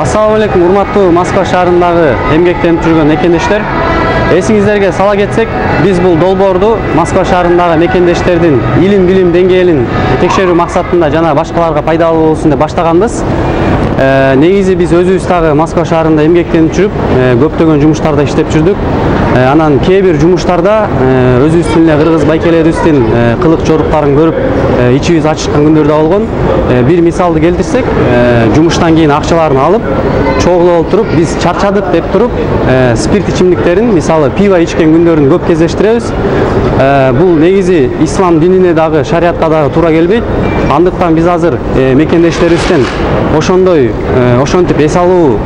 Assalamu алейкум, урматтуу Москва шаарындагы эмгектенип жүргөн мекендештер. Эсиңиздерге сала кетсек, биз бул долбоорду Москва шаарындагы мекендештердин илим билим деңгээлин текшерүү максатында жана башкаларга пайдалуу болсун деп баштаганбыз. Негизи биз өзүбүз дагы Москва шаарында эмгектенип жүрүп, көптөгөн жумуштарда иштеп жүрдүк. Анан кээ бир жумуштарда өзүбүздүн эле кыргыз байкелерибиздин кылык жоруктарын көрүп, ичибиз ачышкан күндөр да болгон. Бир мисалды келтирсек, жумуштан кийин акчаларын алып, чогулуп туруп, биз чарчадык деп туруп, спирт ичимдиктерин, мисалы пиво ичкен күндөрүн көп кездештиребиз. Бул негизи ислам динине дагы, шариатка дагы туура келбейт. Андыктан биз азыр мекендештерибизден ошентип эс алуу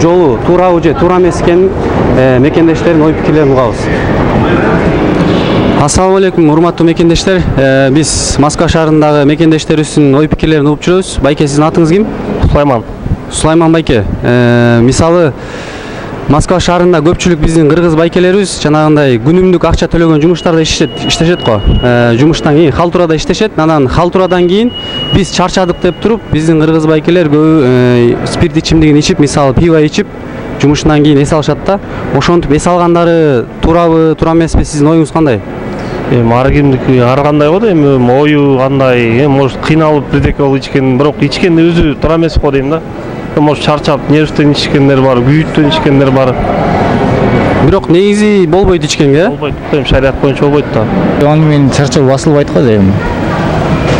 жолу туурабы же туура эмес экенин мекендештердин ой пикирлерин угабыз. Ассаламу алейкум, урматтуу мекендештер. Биз Москва шаарындагы мекендештерибиздин ой пикирлерин угуп жүрөбүз. Байке, сиздин атыңыз ким? Сулайман. Сулайман байке. Мисалы Москва шаарында көпчүлүк биздин кыргыз байкелерибиз жанагындай күнүмдүк акча төлөгөн жумуштарда иштешет го. Жумуштан кийин халтурада иштешет. Анан халтурадан кийин биз чарчадык деп туруп, биздин кыргыз байкелер көбү спирт ичимдигин ичип, мисалы пиво ичип, жумушунан кийин эс алышат да. Ошентип эс алгандары туурабы, туура эмеспи? Сиздин оюңуз кандай? Ар кимдики ар кандай го дейм, ою кандай, может кыйналып бирдеке болуп ичкен, бирок ичкен өзү туура эмес го дейм да. Может чарчап нервден ичкендер бар, күйүттөн ичкендер бар. Бирок негизи болбойт ичкенге. Болбойт, дейм, шарият боюнча болбойт да. Аны менен чарчоо басылбайт го дейм.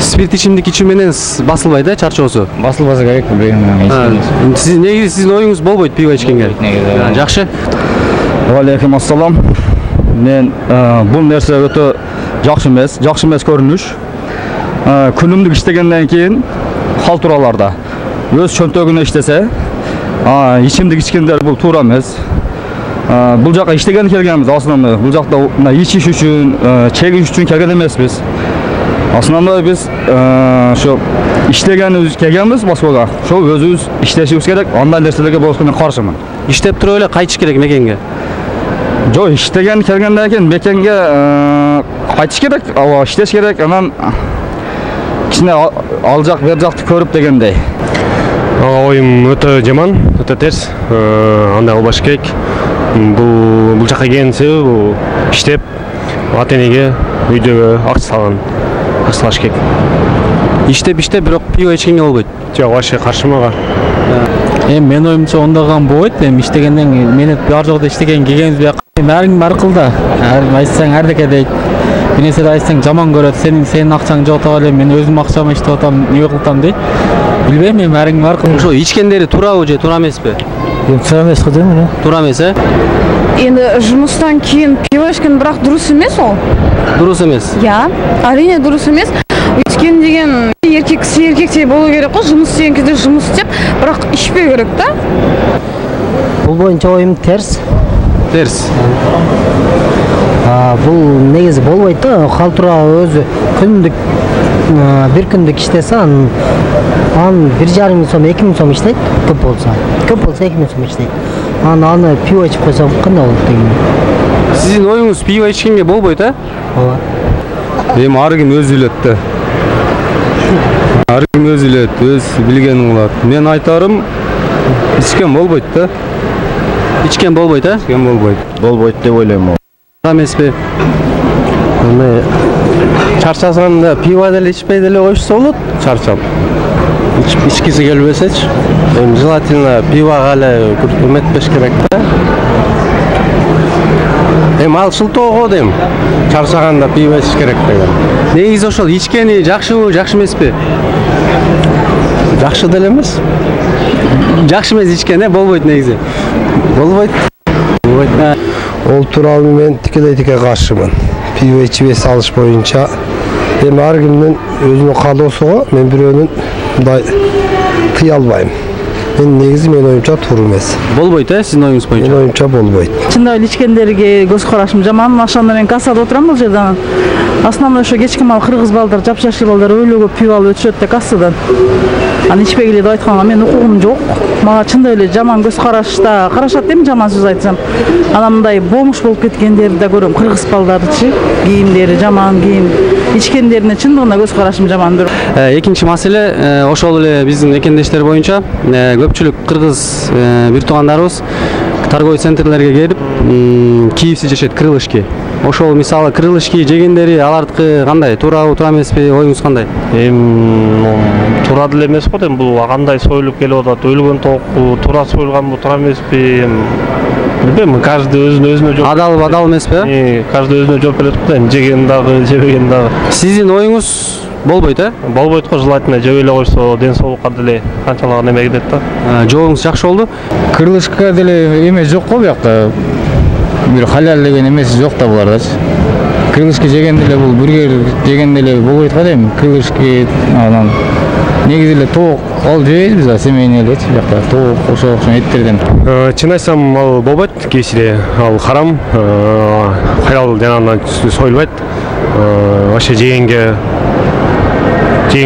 Спирт ичимдик ичүү менен басылбайт да чарчоосу. Басылбаса керек дейм. Сиз негизи сиздин оюңуз болбойт пиво ичкенге. Жакшы. Алейкум ассалам. Мен бул нерсе өтө жакшы эмес көрүнүш. Күнүмдүк иштегенден кийин халтураларда өз чөнтөгүнө иштесе, ичимдик ичкендер бул туура эмес. Бул жака иштеген келгенбиз, основной. Бул жакта ичиш үчүн, чегиш үчүн келген эмеспиз. Основной биз ошо иштегенибиз келгенбиз Москвага. Ошо өзүбүз иштешибиз керек. Андай нерселерге болсо мен каршымын. Иштеп туруп эле кайтыш керек мекенге. Жок, иштеген келгенден кийин мекенге кайтыш керек, иштеш керек. Анан кичине ал жак, бер жакты көрүп дегендей. Оюм өтө жаман, өтө терс. Андай болбош керек. Бул жака келген себеби бул иштеп, ата-энеге, үйдөгө акча салыш керек. Иштеп, бирок пиво ичкенге болбойт. Жок, вообще каршымын ага. Мен оюмча ондоган болбойт. Иштегенден менен бар жогда иштеген келгенбиз бияка. Бәрің аркылда. Айтсаң ардеке дейт. Бирнерсе айтсаң жаман көрөт. Сенин акчаң жок деп элем, мен өзүм акчама иштеп атам, эмне кылтам дейт. Билбейм, мен бәрің аркылда. Ошо ичкендери туурабы же туура эмеспи? Туура эмес го дейм. Туура эмес, Енді жұмыстан кейін пиво ішкен, бірақ дұрыс емес ол. Дұрыс емес? Я, әрине дұрыс емес. Өйткені деген еркектей болу керек қой, жұмыс істеген кезде жұмыс істеп, бірақ ішпеу керек та. Бұл бойынша ойым терс. Терс. Бұл негізі болбайды да, халтура өзі күндік, бір күндік іштесе, ан 1,5 сом, 2 сом іштейді, көп болса 2 сом іштейді. Аны пиво ішіп қойса қандай болады деген. Сіздің ойыңыз пиво ішкенге болбойт, Ооба. Эми ар ким өз билет да. Ар ким өз билет, өз билгенин кылат. Мен айтарым, ичкен болбойт да. Ичкен болбойт, Ичкен болбойт. Болбойт деп ойлойм. Туура эмеспи? Чарчасаң пиво деле ичпей деле койсо болот, чарчап. Ичкиси келбесечи. Желательно пивога эле эметпеш керек да. Ал шылтоо дейм. Чарчаганда пиво ичиш керек деген. Негизи ошол ичкени жакшыбы, жакшы эмеспи? Жакшы деле эмес. Жакшы эмес ичкен, болбойт негизи. Болбойт. Ол тууралуу мен тикелей каршымын. Пиво ичип эс алыш боюнча эми ар кимдин өзүнүн каалоосу го, мен бирөөнүн мындай тыя албайм. Мен негизи менин оюмча туура эмес. Болбойт, сиздин оюңуз боюнча? Менин оюмча болбойт. Чындап эле ичкендерге көз карашым жаман. Ошондо мен кассада отурам бул жерде. Основной ошо кечки мал кыргыз балдар, жапжашыл балдар өлөгө пиво алып өтүшөт да кассадан. Аны ичпегиле деп айтканга мен укугум жок. Мага чындап эле жаман көз карашта карашат дейм, жаман сөз айтсам. Анан мындай бомуш болуп кеткендерди да көрөм, кыргыз балдардычы. Кийимдери жаман кийим. ичкендерине чындыгында көз карашым жамандыр. Экинчи маселе ошол эле биздин экендештер боюнча көпчүлүк кыргыз бир туугандарыбыз торговый центрлерге келип кийипси жешет крылышки. Ошол мисалы крылышки жегендери алардыкы кандай? Туурабы, туура эмеспи? Оюңуз кандай? Туура деле эмес го дейм. Бул кандай союлуп келип атат? Өлгөн тоокпу, туура союлганбы, туура эмеспи? Билбейм, каждый өзүнө жооп. Адалбы, адал эмеспи? Каждый өзүнө жооп берет го дейм. Жеген дагы, жебеген дагы. Сиздин оюңуз болбойт, Болбойт го, желательно жебей эле койсо ден соолукка деле канчалык неме кетет да. Жообуңуз жакшы болду. Крылышка деле эме жок го буякта. Бир халал деген эмеси жок да булардачы. Крылышки жеген деле бул бургер жеген деле болбойт го дейм. Крылышки анан негизи эле тоок ал жебейбиз биз семейный элечи буякта. Тоок ошо эттерден. Чын айтсам ал болбойт, кээсиде ал харам, халал жанагынан союлбайт. Вообще жегенге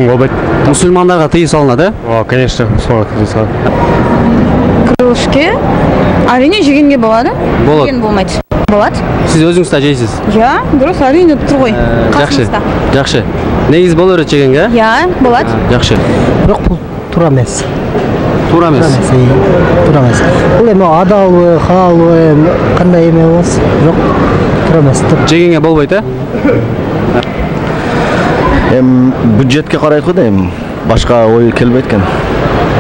болбойт. Мусулмандарга тыйым салынат, Конечно, мусулмандарга тыйым салынат. Крылышки әрине жегенге болады. Болот. Жеген болмайды. Болады. Сиз өзүңүз да жейсиз? Дұрыс, әрине тұр ғой. Жакшы. Жакшы. Негизи боло берет жегенге, болады. Жакшы. Бирок бул туура эмес. Туура эмес. Туура эмес. Бул эми адалбы, халалбы, кандай эме болсо, жок. Туура эмес. Жегенге болбойт, Бюджетке карайт го дейм. Башка ой келбейт экен.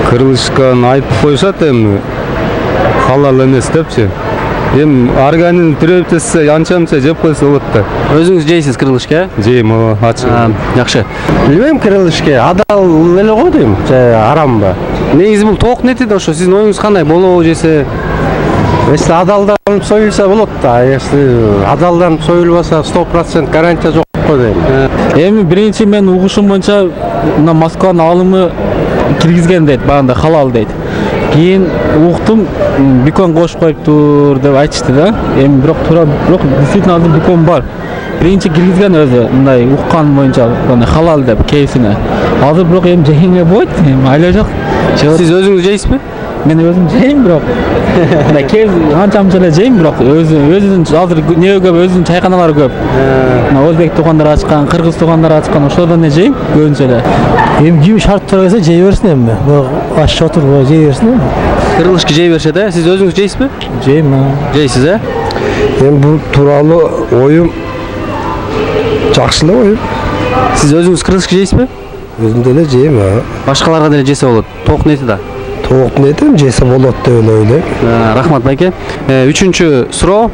Крылышканы айтып коюшат эми халал эмес депчи. Органин түрөп тесе анча-мынча жеп койсо болот да. Өзүңүз жейсиз крылышки, Жейм, ачык. Жакшы. Билбейм, крылышки адал эле го дейм, же арамбы? Негизи бул тоок нети да ошо сиздин оюңуз кандай? Болобу жесе? Если адалдан союлса болот да, если адалдан союлбаса 100% гарантия жок го дейм. Эми биринчи мен угушум боюнча мына Москванын алымы киргизген дейт, багында халал дейт. Кийин уктум бекон кошуп коюптур деп айтышты да. Эми бирок туура, бирок действительно азыр бекон бар. Биринчи киргизген өзү мындай уккан боюнча халал деп кейсине. Азыр бирок эми жегенге болбойт, айла жок. Сиз өзүңүз жейсизби? Мен өзүм жейм бирок. Мына кез анча-мынча эле жейм бирок өзүнүн азыр эмне көп, өзүнүн чайканалары көп. Мына өзбек туугандар ачкан, кыргыз туугандар ачкан, ошолордон эле жейм көбүнчө эле. Эми ким шарт тура келсе жей берсин эми. Аш отуруп жей берсин. Крылышки жей беришет, Сиз өзүңүз жейсизби? Жейм. Жейсиз, Эми бул тууралуу оюм жакшы эле оюм. Сиз өзүңүз крылышки жейсизби? Өзүм деле жейм, Башкаларга деле жесе болот. Тоок нети да. Тоок нетем, жесе болот деп ойлойм. Рахмат байке. Үчүнчү суроо.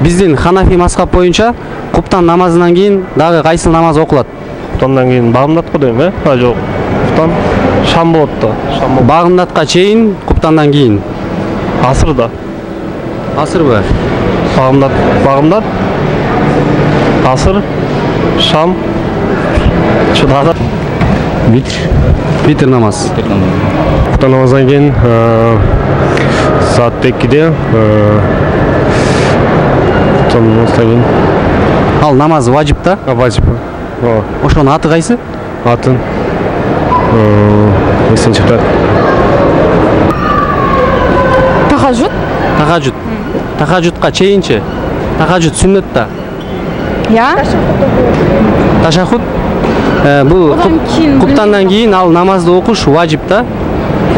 Биздин Ханафи мазхаб боюнча куптан намазынан кийин дагы кайсыл намаз окулат? Куптандан кийин багымдат го дейм, Жок. Куптан шам болот да. Багымдатка чейин, куптандан кийин. Асыр да. Асырбы? Багымдат. Асыр, шам. Чудада. Витр намаз. Куптан намаздан кийин саат 2-де Ал намаз важип да? Важип. Ошонун аты кайсы? Атын эсен чыкпайт. Тахажуд. Тахажудка чейинчи. Тахажуд сүннөт да. Ташахуд. Бул куптандан кийин ал намазды окуш важип да.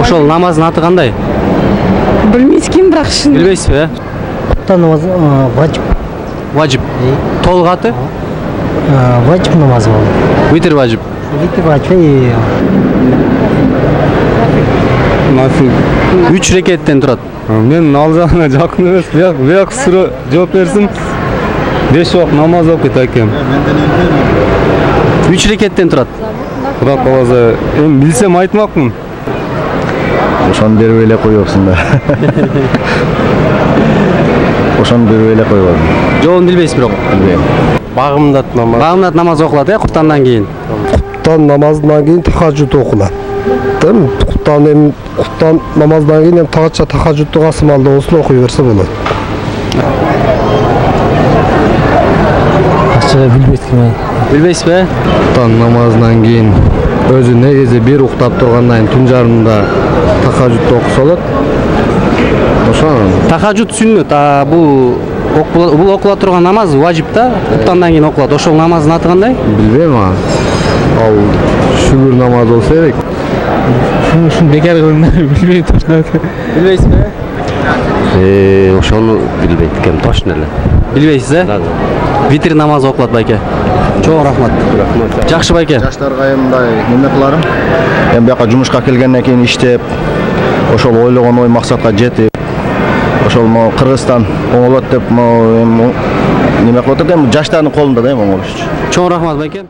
Ошол намаздын аты кандай? Билмейсизби, бирок шын. Билбейсизби, Куптан намаз важип. Важип. Толук аты? Важип намаз болду. Витр важип. Витр важип. Нафиг. 3 рекеттен турат. Мен ал жагына жакын эмес, бияк суроо жооп берсин. 5 убак намаз окуйт экем. 3 рекеттен турат. Кудай кааласа, эми билсем айтмакмын. Ошону бербей эле коёсуң да. Ошону бербей эле койгон. Жообун билбейсиз бирок. Билбейм. Багымдат намаз. Багымдат намаз окулат, куптандан кийин. Куптан намазынан кийин тахажуд окулат. Куптан намаздан кийин тахажудду касымалда болсун окуй берсе болот. Билбейсизби? Куптан намазынан кийин өзү негизи бир уктап тургандан кийин түн жарымында тахажудду окуса болот. Ошо. Тахажуд сүннөт, бул Бул окула турган намаз важип да, куптандан кийин окулат. Ошол намаздын аты кандай? Билбейм а. Ал шүгүр намазы болсо керек. Ушуну бекер кылыңдар, билбейм точно. Билбейсизби? Ошону билбейт экенмин точно эле. Билбейсиз, Витр намазы окулат байке. Чоң рахмат. Жакшы байке. Жаштарга мындай неме кыларым. Эми бияка жумушка келгенден кийин иштеп, ошол ойлогон ой максатка жетип, ошол могу Кыргызстан оңолот деп неме кылып атат, эми жаштардын колунда да эми оңолуш. Чоң рахмат байке.